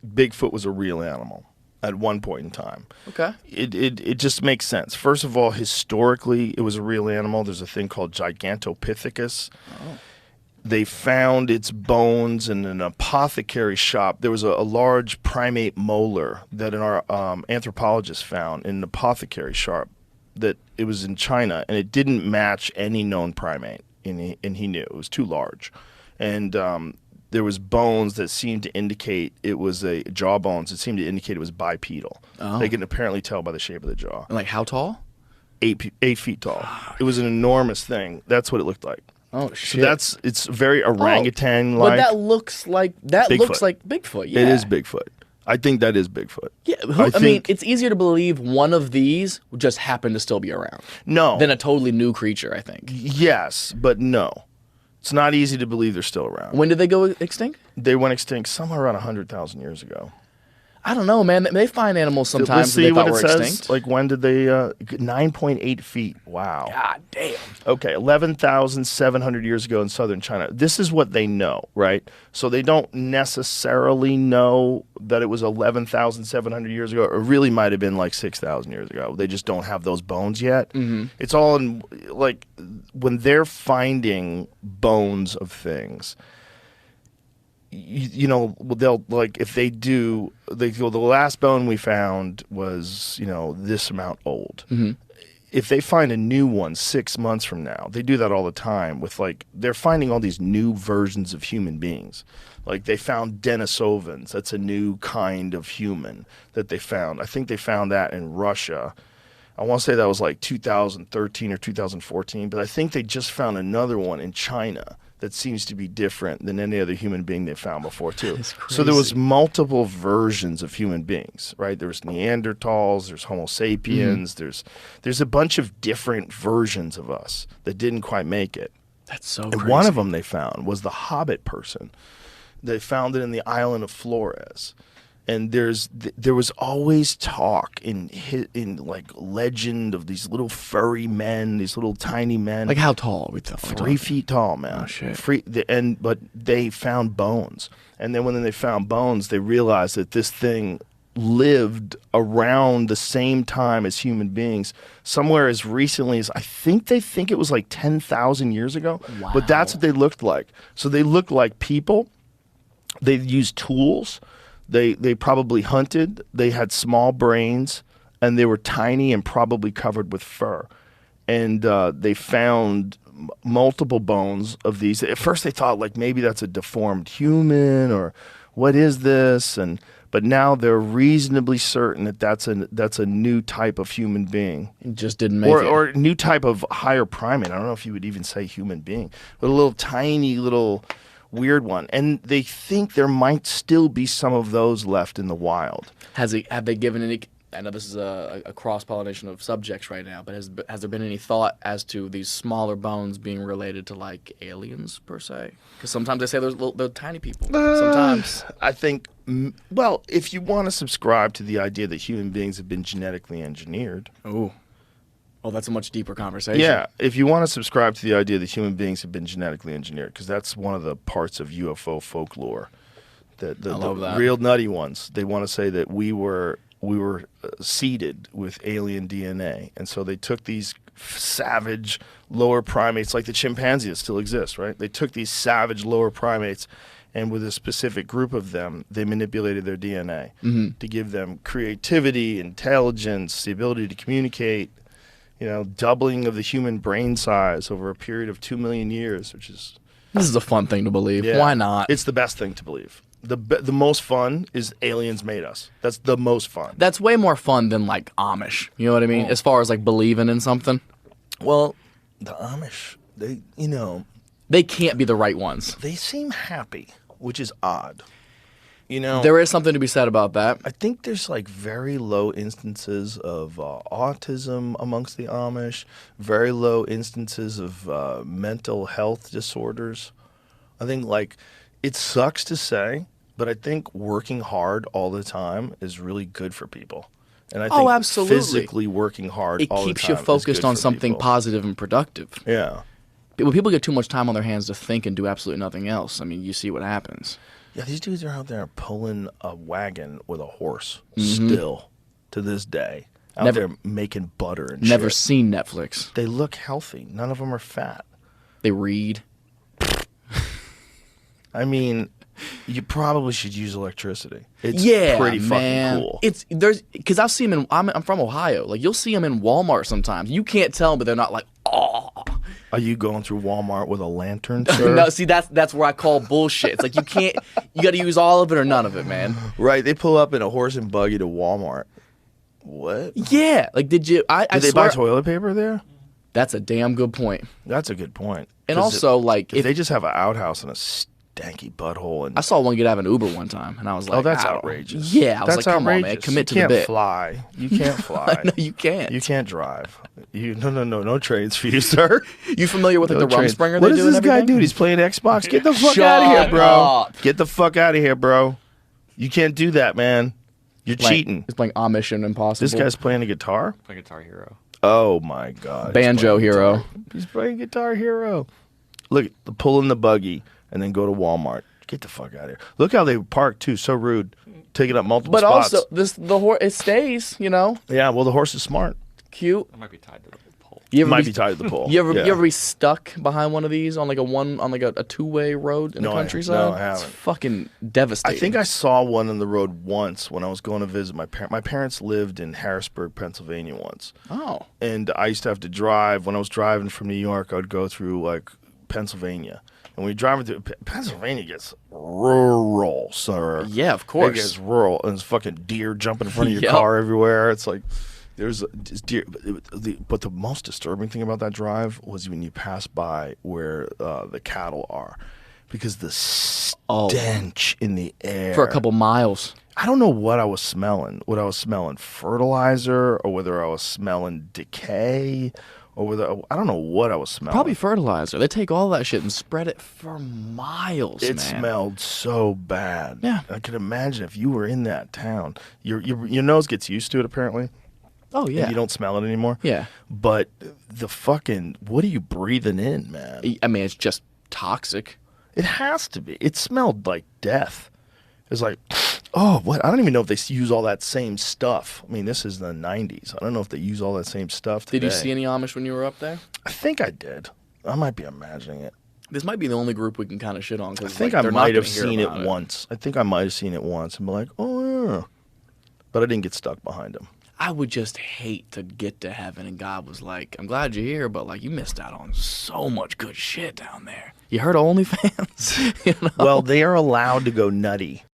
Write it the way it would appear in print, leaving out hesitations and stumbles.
Bigfoot was a real animal at one point in time. Okay. It just makes sense. First of all, historically, it was a real animal. There's a thing called Gigantopithecus. Oh. They found its bones in an apothecary shop. There was a large primate molar that our anthropologist found in an apothecary shop. That it was in China, and it didn't match any known primate, and he knew it was too large. And there was bones that seemed to indicate it was jaw bones. It seemed to indicate it was bipedal. Oh. They can apparently tell by the shape of the jaw. And like how tall? 8 feet tall. It was an enormous thing. That's what it looked like. Oh shit! So it's very orangutan-like. But that looks like Bigfoot. Yeah, It is Bigfoot. I think that is Bigfoot. Yeah, I mean, it's easier to believe one of these just happened to still be around. No. Than a totally new creature, I think. Yes, but no. It's not easy to believe they're still around. When did they go extinct? They went extinct somewhere around 100,000 years ago. I don't know, man. They find animals sometimes Let's see that they what thought it were says. extinct. Like, when did they... 9.8 feet. Wow. God damn. Okay, 11,700 years ago in southern China. This is what they know, right? So they don't necessarily know that it was 11,700 years ago. It really might have been like 6,000 years ago. They just don't have those bones yet. Mm-hmm. It's all in, like, when they're finding bones of things... You know, they'll, like, if they go, the last bone we found was, this amount old. Mm-hmm. If they find a new one 6 months from now, they do that all the time with, like, they're finding all these new versions of human beings. Like, they found Denisovans. That's a new kind of human that they found. I think they found that in Russia. I want to say that was like 2013 or 2014, but I think they just found another one in China that seems to be different than any other human being they found before, too. So there was multiple versions of human beings, right? There was Neanderthals, there's Homo sapiens, there's a bunch of different versions of us that didn't quite make it. That's so And crazy. one of them they found was the Hobbit person. They found it in the island of Flores. And there was always talk in like legend of these little furry men, these little tiny men. Like how tall are we talking? 3 feet tall, man. Oh, shit. But they found bones. And then when they found bones, they realized that this thing lived around the same time as human beings, somewhere as recently as, I think it was like 10,000 years ago. Wow. But that's what they looked like. So they looked like people. They used tools. They probably hunted. They had small brains, and they were tiny and probably covered with fur. And they found multiple bones of these. At first, they thought like maybe that's a deformed human or what is this? But now they're reasonably certain that that's a new type of human being. It just didn't make it. Or a new type of higher primate. I don't know if you would even say human being, but a little tiny little weird one. And they think there might still be some of those left in the wild. Have they given any? I know this is a cross-pollination of subjects right now, but has there been any thought as to these smaller bones being related to like aliens per se? Because sometimes they say they're tiny people. Sometimes I think, well, if you want to subscribe to the idea that human beings have been genetically engineered. Oh, that's a much deeper conversation. Yeah, if you want to subscribe to the idea that human beings have been genetically engineered, because that's one of the parts of UFO folklore. The real nutty ones, they want to say that we were seeded with alien DNA. And so they took these savage lower primates, like the chimpanzee that still exists, right? They took these savage lower primates, and with a specific group of them, they manipulated their DNA to give them creativity, intelligence, the ability to communicate, doubling of the human brain size over a period of 2 million years, which is... This is a fun thing to believe. Yeah, why not? It's the best thing to believe. The most fun is aliens made us. That's the most fun. That's way more fun than like Amish. You know what I mean? As far as like believing in something. Well, the Amish, they can't be the right ones. They seem happy, which is odd. There is something to be said about that. I think there's like very low instances of autism amongst the Amish, very low instances of mental health disorders. I think like it sucks to say, but I think working hard all the time is really good for people. And I think absolutely. physically working hard all the time It keeps you focused on something people. positive and productive. Yeah. When people get too much time on their hands to think and do absolutely nothing else, I mean, you see what happens. Yeah, these dudes are out there pulling a wagon with a horse Mm-hmm. still to this day. Out Never- there making butter and Never shit. seen Netflix. They look healthy. None of them are fat. They read. I mean, you probably should use electricity. It's Yeah, pretty man. fucking cool. It's there's because I've seen them. I'm from Ohio. Like you'll see them in Walmart sometimes. You can't tell, but they're not like oh. Are you going through Walmart with a lantern, sir? No, see that's where I call bullshit. It's like you can't. You got to use all of it or none of it, man. Right, they pull up in a horse and buggy to Walmart. What? Yeah, like did you? I Did they swear buy toilet paper there? that's a damn good point. That's a good point. And 'Cause also, like, if if they just have an outhouse and a stanky butthole, and I saw one get out of an Uber one time, and I was like, oh, that's I don't- outrageous. Yeah, I was That's like, come on, man, outrageous. commit to you the can't bit. fly. You can't fly. No, you can't. You can't drive. No trains for you, sir. You familiar with like No the trains. Rumspringer? What they does do and this guy everything? do? He's playing Xbox. Get the fuck Shut out of here, bro. up. Get the fuck out of here, bro. You can't do that, man. You're cheating. He's playing Amish and Impossible. This guy's playing a guitar. Play Guitar Hero. Oh my god. He's Banjo playing Hero. guitar. He's playing Guitar Hero. Look, pulling the buggy and then go to Walmart. Get the fuck out of here. Look how they park too. So rude. Taking up multiple But spots. also, the horse it stays. You know, Yeah, well the horse is smart. cute. It might be tied to the pole. You It ever might be, be tied to the pole. You ever Yeah. you ever be stuck behind one of these on like a two-way road in No, the I- countryside? no, I It's haven't. fucking devastating. I think I saw one on the road once when I was going to visit my parents. My parents lived in Harrisburg, Pennsylvania once. Oh, And I used to have to drive. When I was driving from New York, I would go through like Pennsylvania. And when you're driving through Pennsylvania, gets rural, sir. yeah, of It course. gets rural, and there's fucking deer jumping in front of your Yep. car everywhere. It's like there's deer. But the most disturbing thing about that drive was when you pass by where the cattle are, because the Oh. stench in the air For a couple miles. I don't know what I was smelling. What I was smelling, fertilizer, or whether I was smelling decay, or whether I don't know what I was smelling. Probably fertilizer. They take all that shit and spread it for miles, It man. smelled so bad. Yeah. I could imagine if you were in that town, your nose gets used to it apparently. Oh And yeah. you don't smell it anymore. Yeah. But the fucking, what are you breathing in, man? I mean, it's just toxic. It has to be. It smelled like death. It's like, oh, what? I don't even know if they use all that same stuff. I mean, this is the 90s. I don't know if they use all that same stuff today. Did you see any Amish when you were up there? I think I did. I might be imagining it. This might be the only group we can kind of shit on. I Cause, think like, I they're not might have gonna hear seen it about once. I think I might have seen it once and be like, oh, yeah. But I didn't get stuck behind him. I would just hate to get to heaven and God was like, I'm glad you're here, but like you missed out on so much good shit down there. You heard of OnlyFans? You know? Well, they are allowed to go nutty.